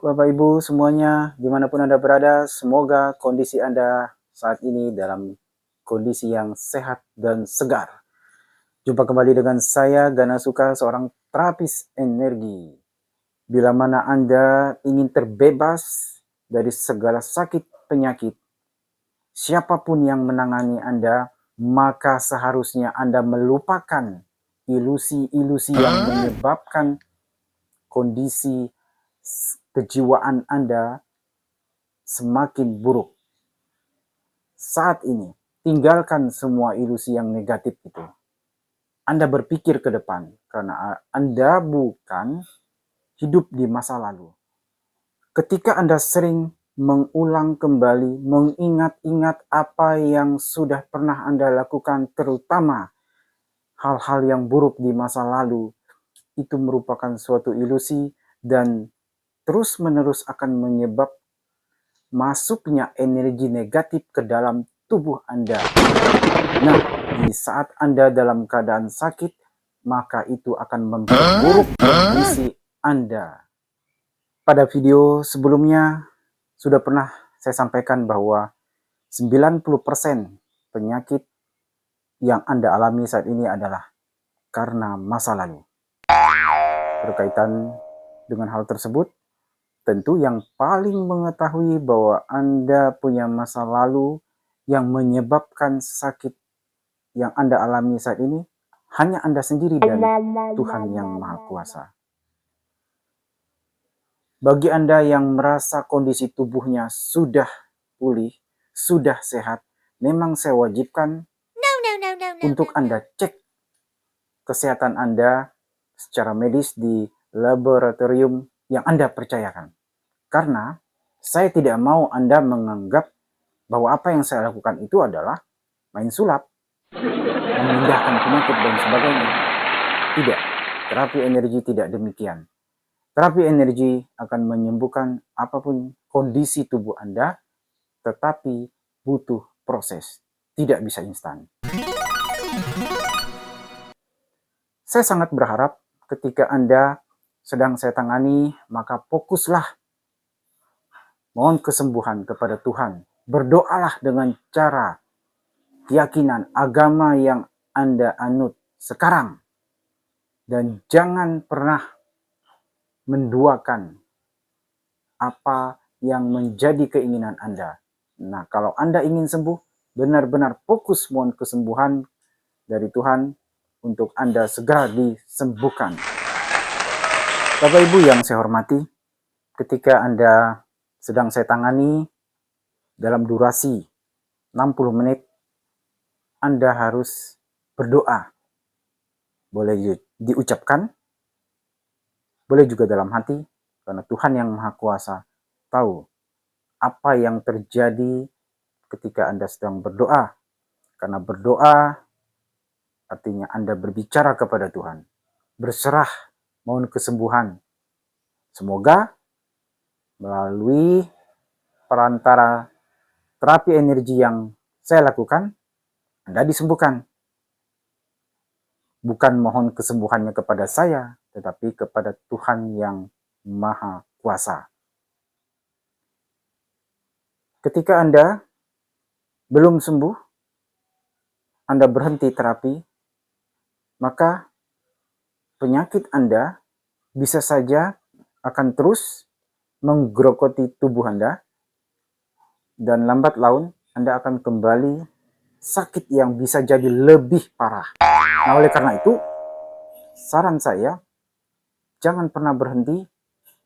Bapak Ibu semuanya, dimanapun Anda berada, semoga kondisi Anda saat ini dalam kondisi yang sehat dan segar. Jumpa kembali dengan saya, Gana Suka, seorang terapis energi. Bila mana Anda ingin terbebas dari segala sakit penyakit, siapapun yang menangani Anda, maka seharusnya Anda melupakan ilusi-ilusi yang menyebabkan kondisi kejiwaan Anda semakin buruk. Saat ini, tinggalkan semua ilusi yang negatif itu. Anda berpikir ke depan, karena Anda bukan hidup di masa lalu. Ketika Anda sering mengulang kembali, mengingat-ingat apa yang sudah pernah Anda lakukan, terutama hal-hal yang buruk di masa lalu, itu merupakan suatu ilusi dan terus-menerus akan menyebabkan masuknya energi negatif ke dalam tubuh Anda. Nah, di saat Anda dalam keadaan sakit, maka itu akan memperburuk kondisi Anda. Pada video sebelumnya, sudah pernah saya sampaikan bahwa 90% penyakit yang Anda alami saat ini adalah karena masa lalu. Berkaitan dengan hal tersebut, tentu yang paling mengetahui bahwa Anda punya masa lalu yang menyebabkan sakit yang Anda alami saat ini hanya Anda sendiri dan Tuhan yang Maha Kuasa. Bagi Anda yang merasa kondisi tubuhnya sudah pulih, sudah sehat, memang saya wajibkan untuk Anda cek kesehatan Anda secara medis di laboratorium yang Anda percayakan. Karena saya tidak mau Anda menganggap bahwa apa yang saya lakukan itu adalah main sulap, memindahkan penyakit dan sebagainya. Tidak, terapi energi tidak demikian. Terapi energi akan menyembuhkan apapun kondisi tubuh Anda, tetapi butuh proses, tidak bisa instan. Saya sangat berharap ketika Anda sedang saya tangani, maka fokuslah mohon kesembuhan kepada Tuhan. Berdoalah dengan cara keyakinan agama yang Anda anut sekarang. Dan jangan pernah menduakan apa yang menjadi keinginan Anda. Nah, kalau Anda ingin sembuh, benar-benar fokus mohon kesembuhan dari Tuhan untuk Anda segera disembuhkan. Bapak Ibu yang saya hormati, ketika Anda sedang saya tangani dalam durasi 60 menit, Anda harus berdoa. Boleh diucapkan, boleh juga dalam hati, karena Tuhan yang Maha Kuasa tahu apa yang terjadi ketika Anda sedang berdoa. Karena berdoa artinya Anda berbicara kepada Tuhan, berserah, mohon kesembuhan. Semoga melalui perantara terapi energi yang saya lakukan, Anda disembuhkan. Bukan mohon kesembuhannya kepada saya, tetapi kepada Tuhan yang Maha Kuasa. Ketika Anda belum sembuh, Anda berhenti terapi, maka penyakit Anda bisa saja akan terus menggerogoti tubuh Anda, dan lambat laun Anda akan kembali sakit yang bisa jadi lebih parah. Nah, oleh karena itu, saran saya, jangan pernah berhenti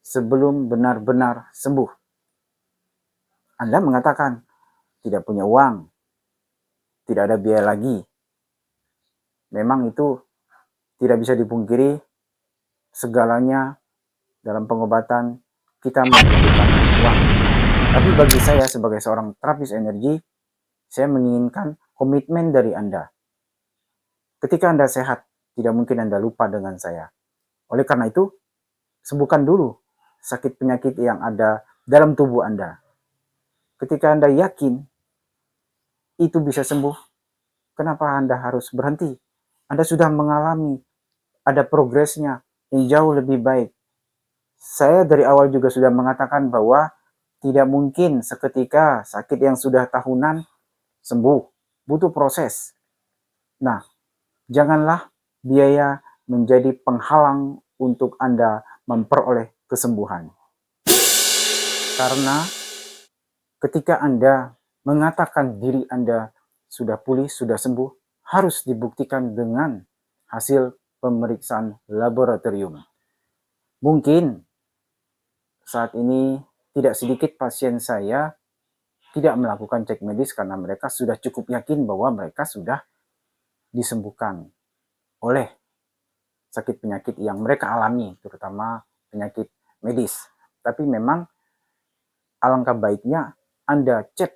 sebelum benar-benar sembuh. Anda mengatakan, tidak punya uang, tidak ada biaya lagi. Memang itu tidak bisa dipungkiri, segalanya dalam pengobatan kita membutuhkan uang. Tapi bagi saya sebagai seorang terapis energi, saya menginginkan komitmen dari Anda. Ketika Anda sehat, tidak mungkin Anda lupa dengan saya. Oleh karena itu, sembuhkan dulu sakit penyakit yang ada dalam tubuh Anda. Ketika Anda yakin itu bisa sembuh, kenapa Anda harus berhenti? Anda sudah mengalami, ada progresnya yang jauh lebih baik. Saya dari awal juga sudah mengatakan bahwa tidak mungkin seketika sakit yang sudah tahunan sembuh, butuh proses. Nah, janganlah biaya menjadi penghalang untuk Anda memperoleh kesembuhan. Karena ketika Anda mengatakan diri Anda sudah pulih, sudah sembuh, harus dibuktikan dengan hasil pemeriksaan laboratorium. Mungkin saat ini tidak sedikit pasien saya tidak melakukan cek medis karena mereka sudah cukup yakin bahwa mereka sudah disembuhkan oleh sakit penyakit yang mereka alami, terutama penyakit medis. Tapi memang alangkah baiknya Anda cek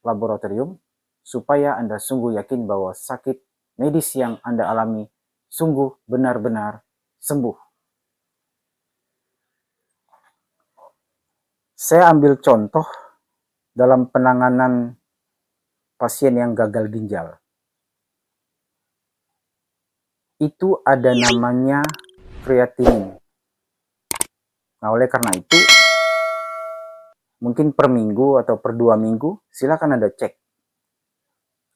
laboratorium supaya Anda sungguh yakin bahwa sakit medis yang Anda alami sungguh benar-benar sembuh. Saya ambil contoh dalam penanganan pasien yang gagal ginjal. Itu ada namanya kreatinin. Nah, oleh karena itu, mungkin per minggu atau per 2 minggu, silakan Anda cek.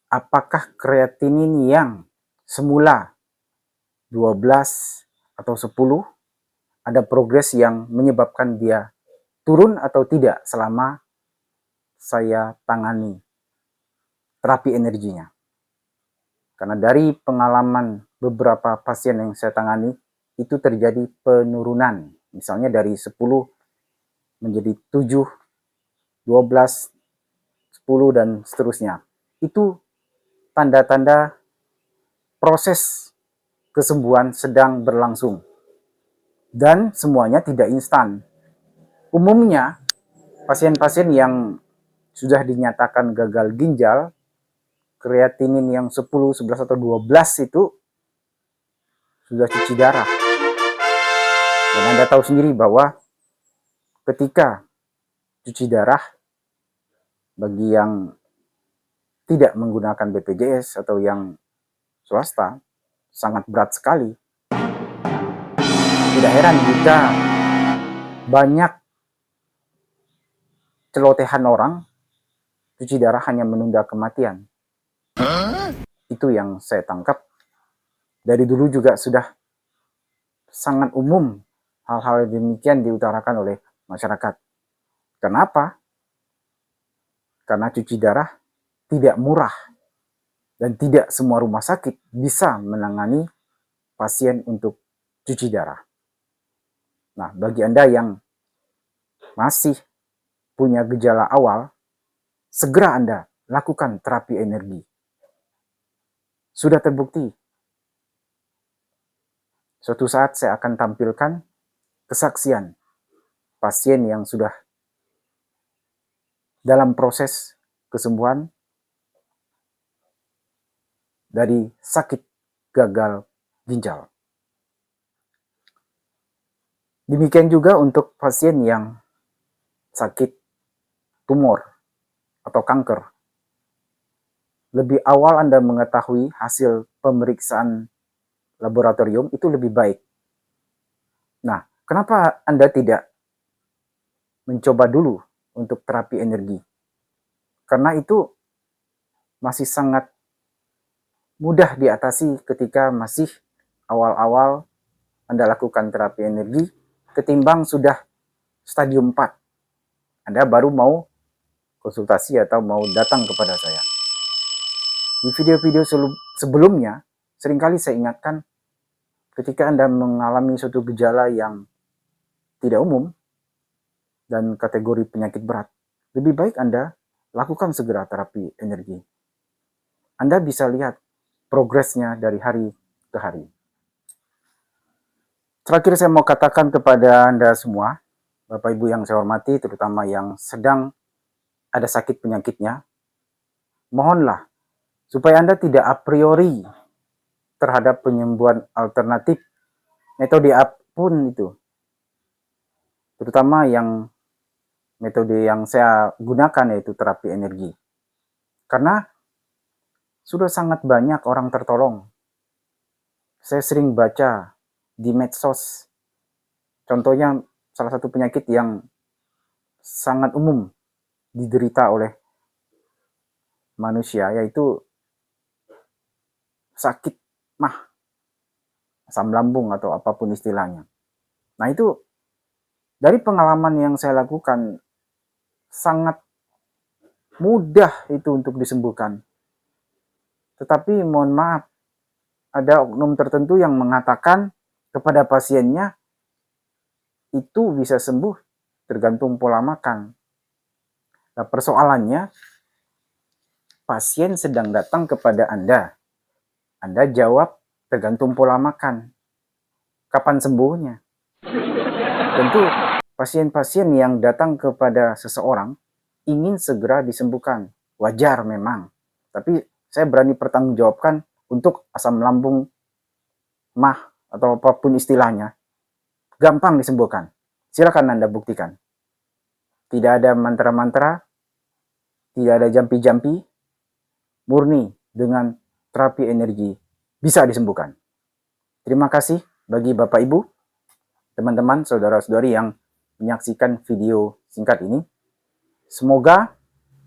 Apakah kreatinin yang semula 12 atau 10 ada progres yang menyebabkan dia turun atau tidak selama saya tangani terapi energinya. Karena dari pengalaman beberapa pasien yang saya tangani, itu terjadi penurunan. Misalnya dari 10 menjadi 7, 12, 10, dan seterusnya. Itu tanda-tanda proses kesembuhan sedang berlangsung. Dan semuanya tidak instan. Umumnya, pasien-pasien yang sudah dinyatakan gagal ginjal, kreatinin yang 10, 11, atau 12 itu sudah cuci darah. Dan Anda tahu sendiri bahwa ketika cuci darah, bagi yang tidak menggunakan BPJS atau yang swasta, sangat berat sekali. Tidak heran jika banyak celotehan orang cuci darah hanya menunda kematian. Itu yang saya tangkap. Dari dulu juga sudah sangat umum hal-hal demikian diutarakan oleh masyarakat. Kenapa? Karena cuci darah tidak murah dan tidak semua rumah sakit bisa menangani pasien untuk cuci darah. Nah, bagi Anda yang masih punya gejala awal, segera Anda lakukan terapi energi. Sudah terbukti. Suatu saat saya akan tampilkan kesaksian pasien yang sudah dalam proses kesembuhan dari sakit gagal ginjal. Demikian juga untuk pasien yang sakit tumor atau kanker. Lebih awal Anda mengetahui hasil pemeriksaan laboratorium itu lebih baik. Nah, kenapa Anda tidak mencoba dulu untuk terapi energi? Karena itu masih sangat mudah diatasi ketika masih awal-awal Anda lakukan terapi energi, ketimbang sudah stadium 4. Anda baru mau konsultasi atau mau datang kepada saya. Di video-video sebelumnya, seringkali saya ingatkan ketika Anda mengalami suatu gejala yang tidak umum dan kategori penyakit berat, lebih baik Anda lakukan segera terapi energi. Anda bisa lihat progresnya dari hari ke hari. Terakhir saya mau katakan kepada Anda semua, Bapak Ibu yang saya hormati, terutama yang sedang ada sakit penyakitnya, mohonlah supaya Anda tidak a priori terhadap penyembuhan alternatif, metode apapun itu. Terutama yang metode yang saya gunakan yaitu terapi energi. Karena sudah sangat banyak orang tertolong. Saya sering baca di medsos, contohnya salah satu penyakit yang sangat umum diderita oleh manusia, yaitu sakit mah, asam lambung atau apapun istilahnya. Nah itu dari pengalaman yang saya lakukan, sangat mudah itu untuk disembuhkan. Tetapi mohon maaf, ada oknum tertentu yang mengatakan kepada pasiennya itu bisa sembuh tergantung pola makan. Nah, persoalannya, pasien sedang datang kepada Anda. Anda jawab tergantung pola makan. Kapan sembuhnya? Tentu pasien-pasien yang datang kepada seseorang ingin segera disembuhkan. Wajar memang. Tapi saya berani pertanggungjawabkan untuk asam lambung, mah, atau apapun istilahnya, gampang disembuhkan. Silakan Anda buktikan. Tidak ada mantra-mantra, tidak ada jampi-jampi, murni dengan terapi energi bisa disembuhkan. Terima kasih bagi Bapak Ibu, teman-teman, saudara-saudari yang menyaksikan video singkat ini. Semoga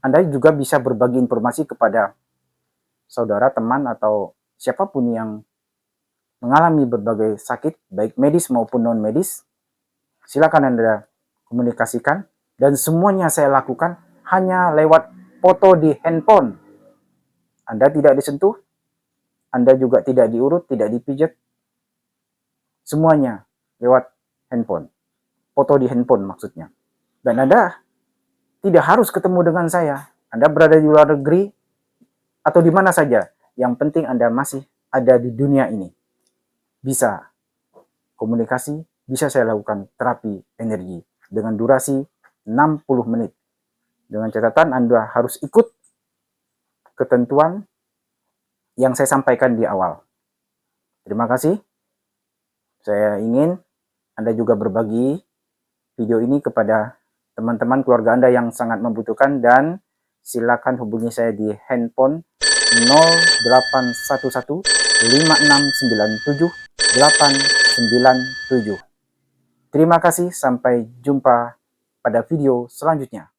Anda juga bisa berbagi informasi kepada saudara, teman, atau siapapun yang mengalami berbagai sakit, baik medis maupun non-medis. Silakan Anda komunikasikan, dan semuanya saya lakukan hanya lewat foto di handphone. Anda tidak disentuh, Anda juga tidak diurut, tidak dipijat. Semuanya lewat handphone. Foto di handphone maksudnya. Dan Anda tidak harus ketemu dengan saya. Anda berada di luar negeri atau di mana saja. Yang penting Anda masih ada di dunia ini. Bisa komunikasi, bisa saya lakukan terapi energi dengan durasi 60 menit. Dengan catatan Anda harus ikut ketentuan yang saya sampaikan di awal. Terima kasih. Saya ingin Anda juga berbagi video ini kepada teman-teman keluarga Anda yang sangat membutuhkan, dan silakan hubungi saya di handphone 0811 5697 897. Terima kasih, sampai jumpa pada video selanjutnya.